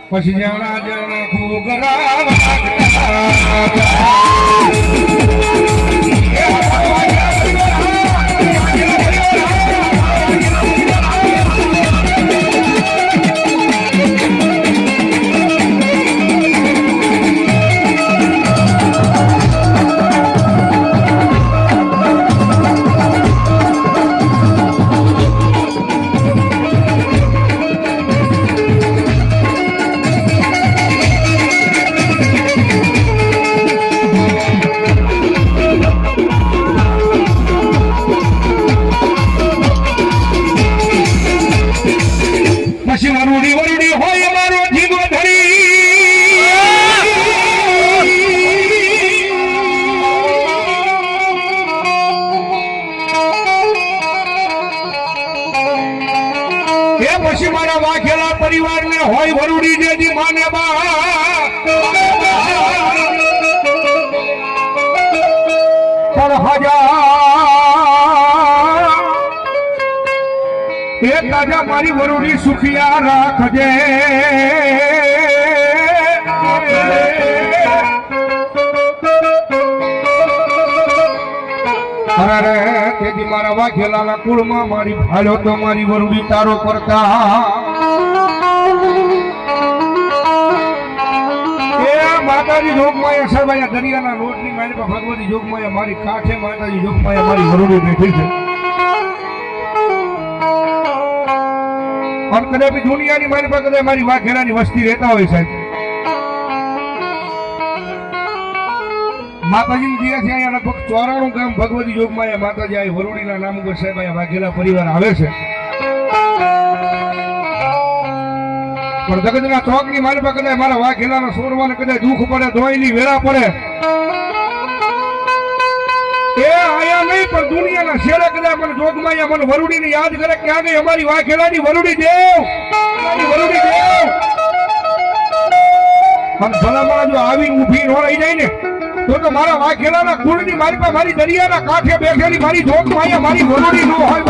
પછી જાણા જાણા ઘોઘરા પછી વરુડી વરુડી હોય મારો જીવો ધરી એ પછી મારા વાઘેલા પરિવારને હોય વરુડી જેજી માને બા પર હજાર એ તાજા મારી વરુડી સુખિયા રાખજે અરે તેથી મારા વાઘેલાના કુળમાં મારી ભાલો તો મારી વરુડી તારો કરતા એ માતાજી જોગમાયા સાહેબ દરિયાના રોડની મારી ભગવતી જોગમાયા મારી કાંઠે માતાજી જોગમાયા મારી વરુડી બેઠી છે અને કદાચ દુનિયાની મારી પાસે કદાચ મારી વાઘેલાની વસ્તી રહેતા હોય સાહેબ માતાજી જે છે અહીંયા લગભગ 94 ગામ ભગવતી જોગમાં માતાજી આ વરુડીના નામ ઉપર સાહેબ અહીંયા વાઘેલા પરિવાર આવે છે પણ જગતના ચોકની મારી પાસે કદાચ મારા વાઘેલાના સોરવાને કદાચ દુઃખ પડે દોયની વેળા પડે એ આયા નહીં પણ દુનિયાના શેરે કદાચ મને જોગમાં મને વરુડીને યાદ કરે કે આ ગઈ અમારી વાઘેલાની વરુડી દેવ વરુડી દેવ અને ભલામાં જો આવી ઊભી ન રહી જાય ને તો મારા વાઘેલાના કુળની મારી પાસે મારી દરિયાના કાંઠે બેઠેલી મારી જોગમાં મારી વરુડી ન હોય